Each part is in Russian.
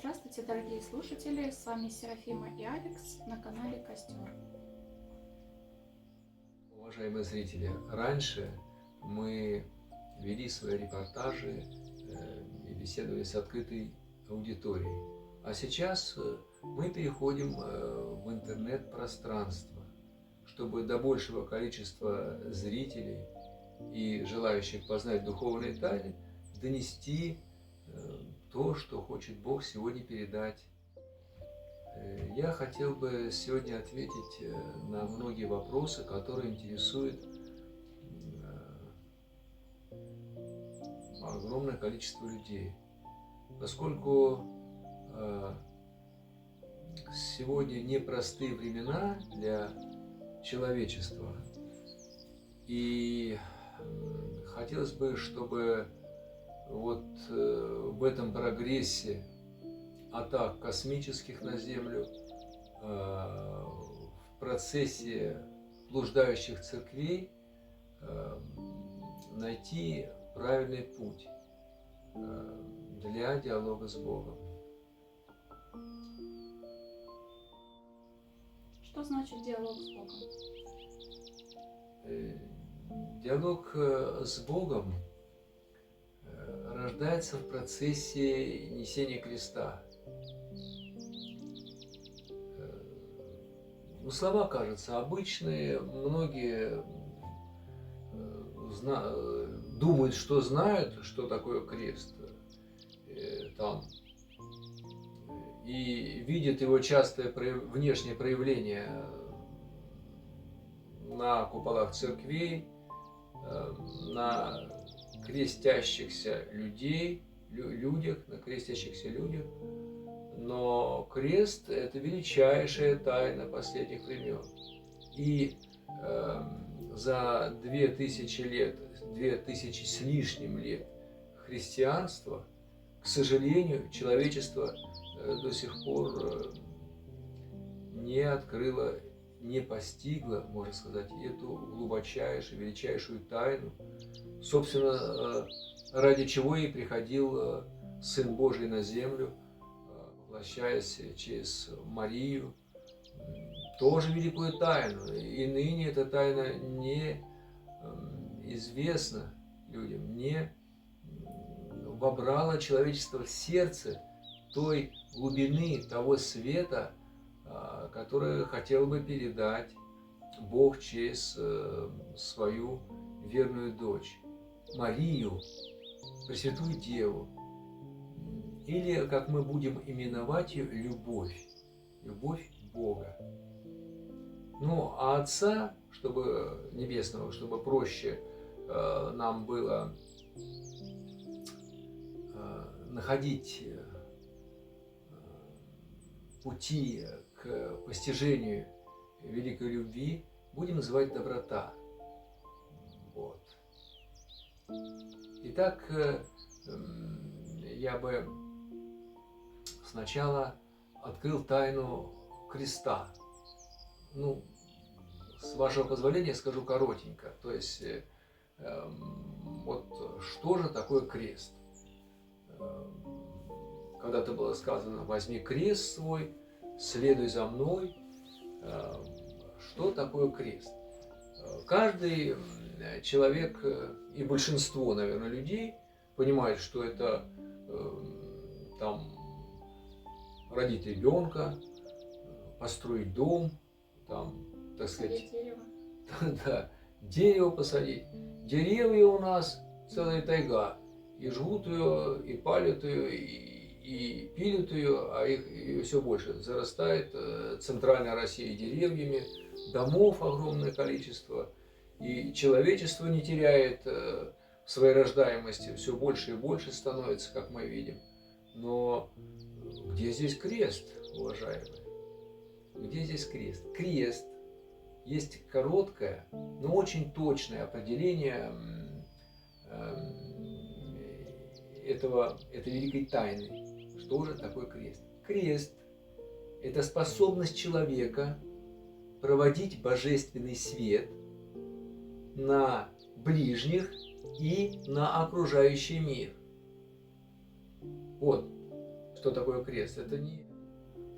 Здравствуйте, дорогие слушатели! С вами Серафима и Алекс на канале Костер. Уважаемые зрители, раньше мы вели свои репортажи и беседовали с открытой аудиторией. А сейчас мы переходим в интернет-пространство, чтобы до большего количества зрителей и желающих познать духовные тайны донести то, что хочет Бог сегодня передать. Я хотел бы сегодня ответить на многие вопросы, которые интересуют огромное количество людей. Поскольку сегодня непростые времена для человечества, и хотелось бы, чтобы вот в этом прогрессе атак космических на Землю, в процессе блуждающих церквей найти правильный путь для диалога с Богом. Что значит диалог с Богом? Диалог с Богом рождается в процессе несения креста. Слова кажутся обычные, многие думают, что знают, что такое крест, и видят его частое внешнее проявление на куполах церквей, на крестящихся людях, на крестящихся людях. Но крест – это величайшая тайна последних времен. И за 2000 лет, 2000 с лишним лет христианства, к сожалению, человечество до сих пор не открыло, не постигло, можно сказать, эту глубочайшую, величайшую тайну, собственно, ради чего и приходил Сын Божий на землю, воплощаясь через Марию, тоже великую тайну. И ныне эта тайна не известна людям, не вобрала человечество в сердце той глубины, того света, который хотел бы передать Бог через свою верную дочь, Марию, Пресвятую Деву. Или, как мы будем именовать ее, любовь. Любовь Бога. Ну, а Отца, чтобы Небесного, чтобы проще нам было находить пути к постижению великой любви, будем называть доброта. Вот. Итак, я бы сначала открыл тайну креста. Ну, с вашего позволения скажу коротенько. То есть, вот что же такое крест? Когда-то было сказано: возьми крест свой, следуй за мной. Что такое крест? Каждый человек и большинство, наверное, людей понимает, что это там родить ребенка, построить дом, там, так сказать, да, дерево посадить. Деревья у нас целая тайга, и жгут ее, и палят ее, и пилят ее, а их все больше. Зарастает центральная Россия деревьями, домов огромное количество, и человечество не теряет своей рождаемости, все больше и больше становится, как мы видим. Но где здесь крест, уважаемые? Где здесь крест? Крест есть короткое, но очень точное определение этой великой тайны. Что же такое крест? Крест – это способность человека проводить божественный свет на ближних и на окружающий мир. Вот. Что такое крест? Это не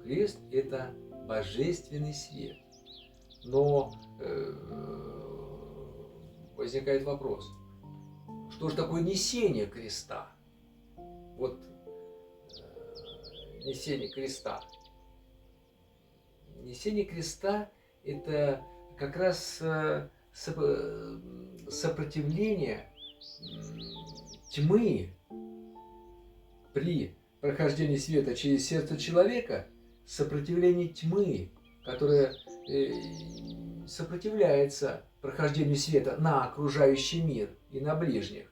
крест, это божественный свет. Но возникает вопрос, что же такое несение креста? Вот несение креста. Несение креста – это как раз сопротивление тьмы при прохождении света через сердце человека, сопротивление тьмы, которая сопротивляется прохождению света на окружающий мир и на ближних.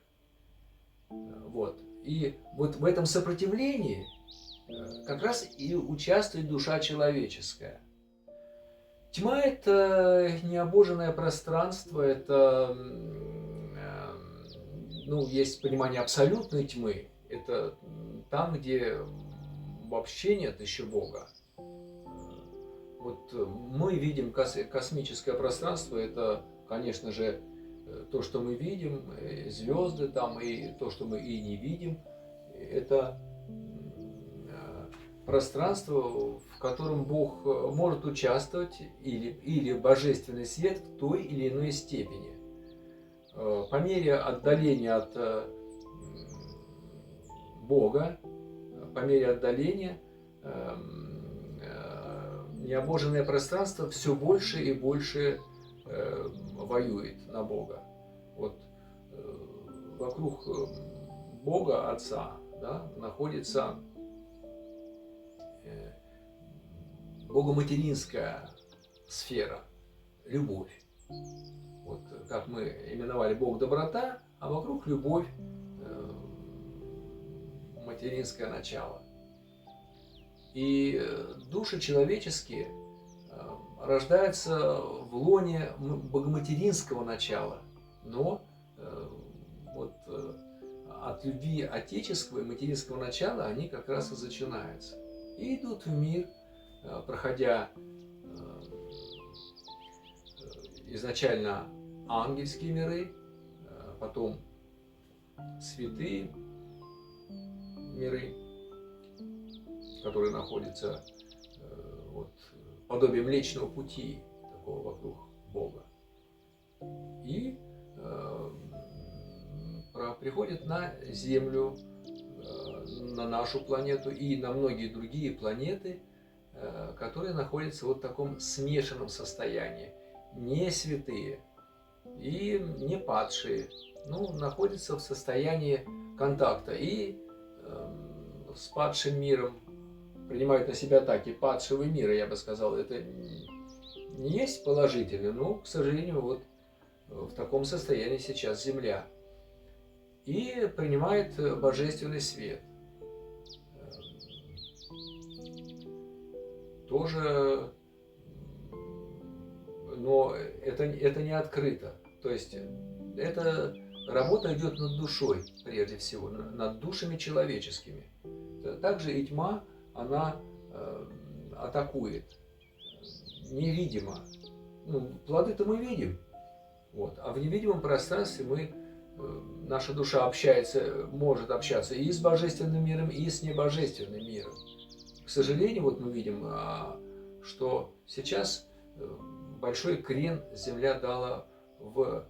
Вот. И вот в этом сопротивлении как раз и участвует душа человеческая. Тьма – это необоженное пространство, это, есть понимание абсолютной тьмы, это там, где вообще нет еще Бога. Вот мы видим космическое пространство, это, конечно же, то, что мы видим, звезды там, и то, что мы и не видим, это пространство, в котором Бог может участвовать, или божественный свет в той или иной степени. По мере отдаления от Бога, по мере отдаления, необоженное пространство все больше и больше воюет на Бога. Вот вокруг Бога Отца, да, находится богоматеринская сфера, любовь. Вот как мы именовали Бог доброта, а вокруг любовь, материнское начало. И души человеческие рождаются в лоне богоматеринского начала, но вот от любви отеческого и материнского начала они как раз и зачинаются. И идут в мир, проходя изначально ангельские миры, потом святые миры, которые находятся подобие Млечного Пути, такого вокруг Бога. И приходят на Землю, на нашу планету и на многие другие планеты, которые находятся в таком смешанном состоянии. Не святые и не падшие, находятся в состоянии контакта и с падшим миром, принимают на себя атаки падшего мира, я бы сказал. Это не есть положительно, но, к сожалению, в таком состоянии сейчас Земля. И принимает божественный свет. Тоже, но это не открыто. То есть эта работа идет над душой, прежде всего, над душами человеческими. Также и тьма, она атакует невидимо. Плоды-то мы видим, а в невидимом пространстве наша душа может общаться и с божественным миром, и с небожественным миром. К сожалению, мы видим, что сейчас большой крен Земля дала в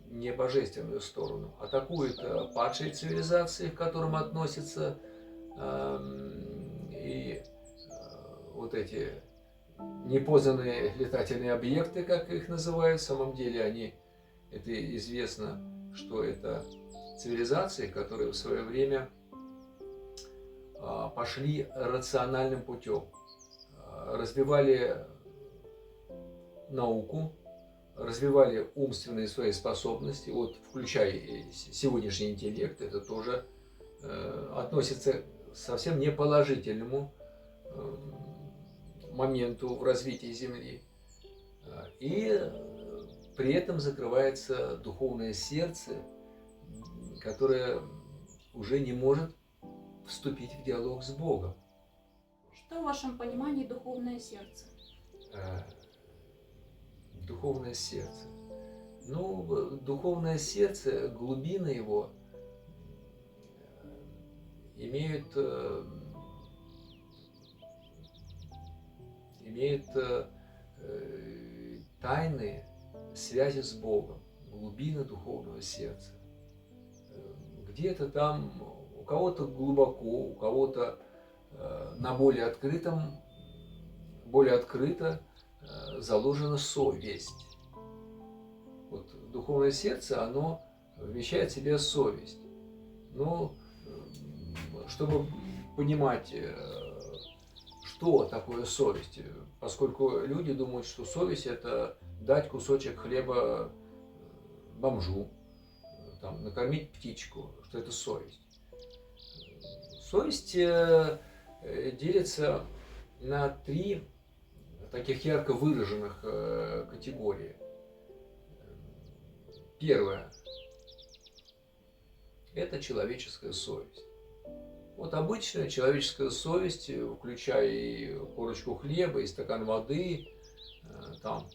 небожественную сторону. Атакует падшие цивилизации, к которым относятся и эти непознанные летательные объекты, как их называют. В самом деле это известно, что это цивилизации, которые в свое время пошли рациональным путем, развивали науку, развивали умственные свои способности, включая сегодняшний интеллект, это тоже относится совсем не положительному моменту в развитии Земли. И при этом закрывается духовное сердце, которое уже не может вступить в диалог с Богом. Что в вашем понимании духовное сердце? Духовное сердце. Духовное сердце, глубины его имеют имеют тайные связи с Богом, глубины духовного сердца. Где-то там у кого-то глубоко, у кого-то на более открыто заложена совесть. Вот духовное сердце, оно вмещает в себе совесть. Но чтобы понимать, что такое совесть, поскольку люди думают, что совесть – это дать кусочек хлеба бомжу, там, накормить птичку, что это совесть. Совесть делится на 3 таких ярко выраженных категории. Первое – это человеческая совесть. Вот обычная человеческая совесть, включая и корочку хлеба, и стакан воды, там,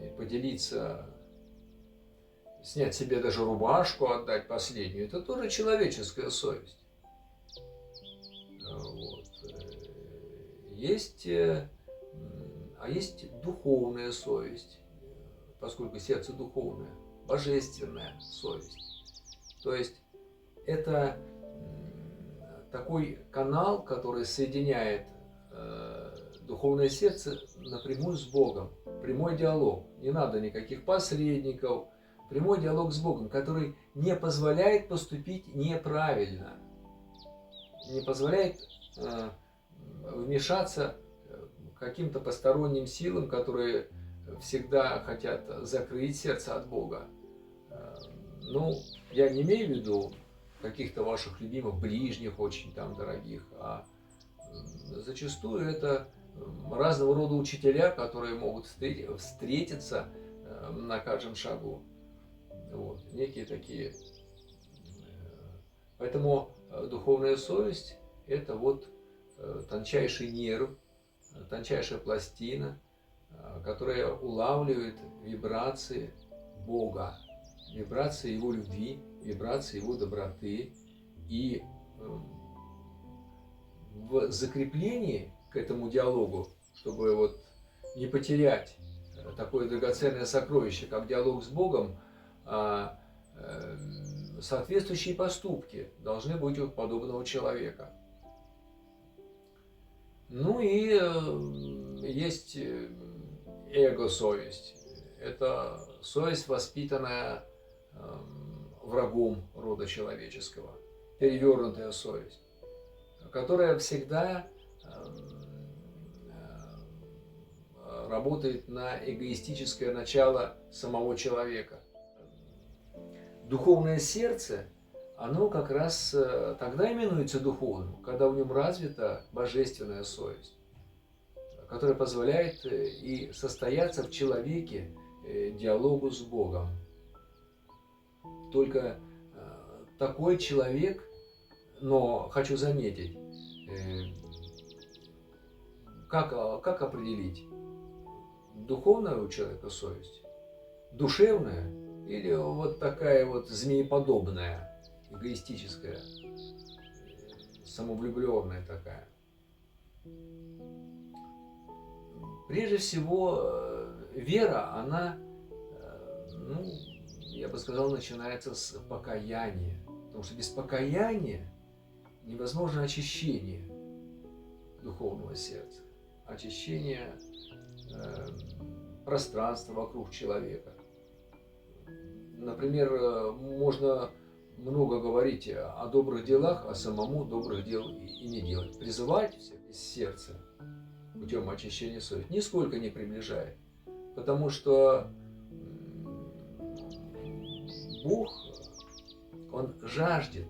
и поделиться, снять себе даже рубашку, отдать последнюю, это тоже человеческая совесть. Вот. Есть духовная совесть, поскольку сердце духовное, божественная совесть. То есть это такой канал, который соединяет духовное сердце напрямую с Богом. Прямой диалог. Не надо никаких посредников. Прямой диалог с Богом, который не позволяет поступить неправильно. Не позволяет вмешаться каким-то посторонним силам, которые всегда хотят закрыть сердце от Бога. Ну, я не имею в виду каких-то ваших любимых, ближних, очень там дорогих, а зачастую это разного рода учителя, которые могут встретиться на каждом шагу. Вот, некие такие. Поэтому духовная совесть – это вот тончайший нерв, тончайшая пластина, которая улавливает вибрации Бога, вибрации Его любви, вибрации Его доброты. И в закреплении к этому диалогу, чтобы вот не потерять такое драгоценное сокровище, как диалог с Богом, соответствующие поступки должны быть у подобного человека. Ну и есть эго-совесть. Это совесть, воспитанная врагом рода человеческого, перевернутая совесть, которая всегда работает на эгоистическое начало самого человека. Духовное сердце, оно как раз тогда именуется духовным, когда в нем развита божественная совесть, которая позволяет и состояться в человеке диалогу с Богом. Только такой человек, но хочу заметить, как определить, духовная у человека совесть, душевная или вот такая вот змееподобная, эгоистическая, самовлюбленная такая. Прежде всего, вера, она, ну, я бы сказал, начинается с покаяния. Потому что без покаяния невозможно очищение духовного сердца, очищение пространства вокруг человека. Например, можно много говорить о добрых делах, а самому добрых дел и не делать. Призывать из сердца путем очищения совести нисколько не приближает. Потому что Бог, Он жаждет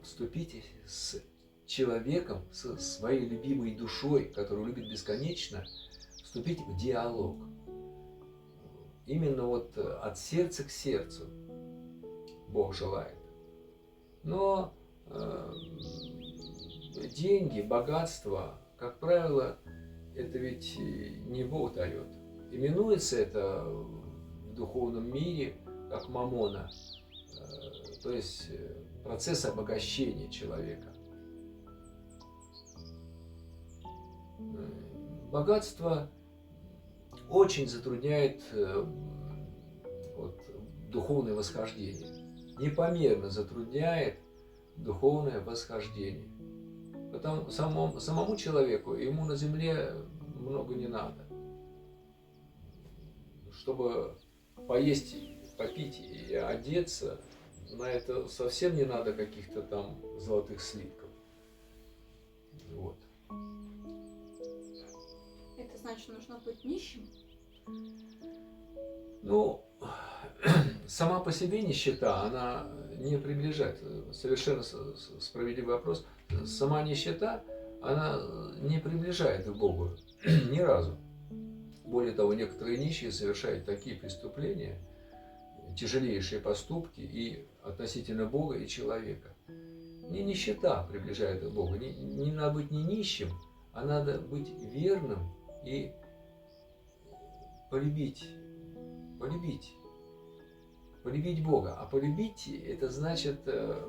вступить с человеком, со своей любимой душой, которую любит бесконечно, вступить в диалог. Именно вот от сердца к сердцу Бог желает. Но деньги, богатство, как правило, это ведь не Бог дает. Именуется это в духовном мире как мамона, то есть процесс обогащения человека. богатство очень затрудняет вот, духовное восхождение. Непомерно затрудняет духовное восхождение. Потому самому человеку ему на земле много не надо. Чтобы поесть, попить и одеться, на это совсем не надо каких-то там золотых слитков. Вот. Это значит, нужно быть нищим? Ну, сама по себе нищета, она не приближает. Совершенно справедливый вопрос. Сама нищета, она не приближает к Богу ни разу. Более того, некоторые нищие совершают такие преступления, тяжелейшие поступки и относительно Бога и человека. Не нищета приближает к Богу. Не надо быть не нищим, а надо быть верным и полюбить Бога. А полюбить – это значит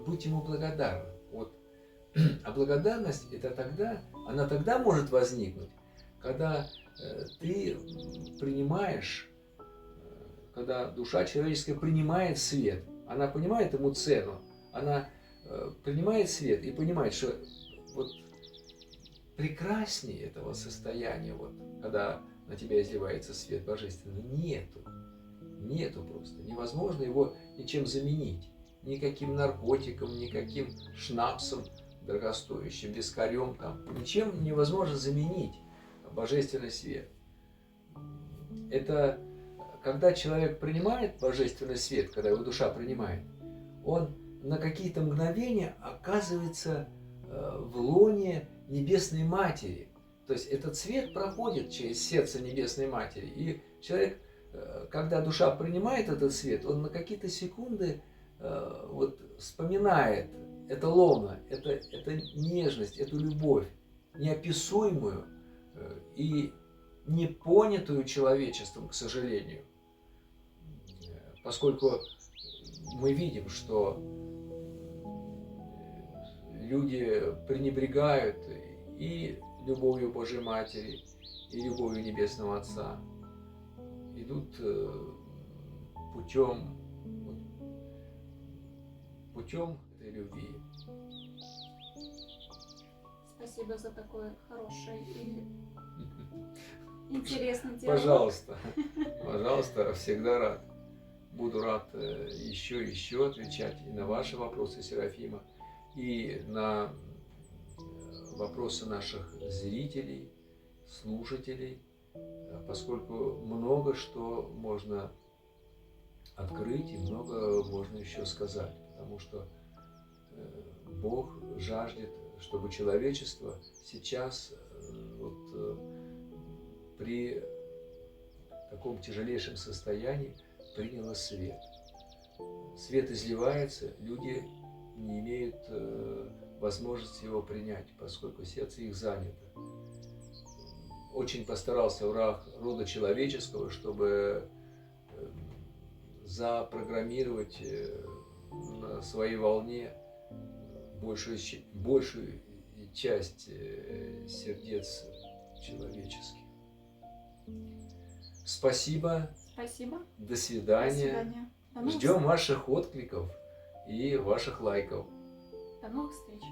быть Ему благодарным. Вот. А благодарность она тогда может возникнуть, когда ты принимаешь, когда душа человеческая принимает свет, она понимает ему цену, она принимает свет и понимает, что вот прекраснее этого состояния, вот, когда на тебя изливается свет божественный, нету просто. Невозможно его ничем заменить. Никаким наркотиком, никаким шнапсом дорогостоящим, вискарем там. Ничем невозможно заменить божественный свет. Это когда человек принимает божественный свет, когда его душа принимает, он на какие-то мгновения оказывается в лоне Небесной Матери. То есть этот свет проходит через сердце Небесной Матери. И человек, когда душа принимает этот свет, он на какие-то секунды вот вспоминает это лоно, это нежность, эту любовь, неописуемую и непонятую человечеством, к сожалению. Поскольку мы видим, что люди пренебрегают и любовью Божьей Матери, и любовью Небесного Отца, идут путем этой любви. Спасибо за такой хороший и интересный диалог. Пожалуйста, всегда рад. Буду рад еще отвечать и на ваши вопросы, Серафима, и на вопросы наших зрителей, слушателей, поскольку много что можно открыть и много можно еще сказать, потому что Бог жаждет, чтобы человечество сейчас вот, при таком тяжелейшем состоянии приняло свет. Свет изливается, люди не имеют возможности его принять, поскольку сердце их занято. Очень постарался враг рода человеческого, чтобы запрограммировать на своей волне большую часть сердец человеческих. Спасибо. Спасибо. До свидания. До свидания. До новых Ждем ваших откликов и ваших лайков. До новых встреч.